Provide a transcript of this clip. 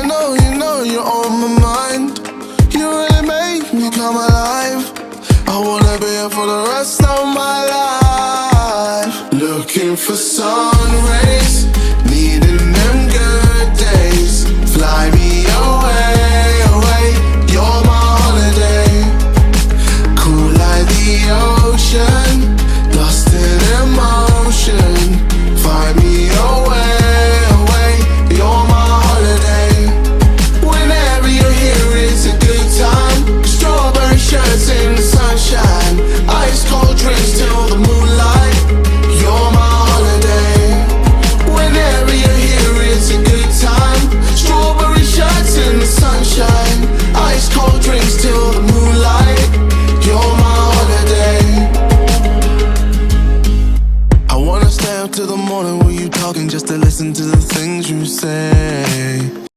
know you're on my mind. You really make me come alive. I wanna be here for the rest of my life. Looking for some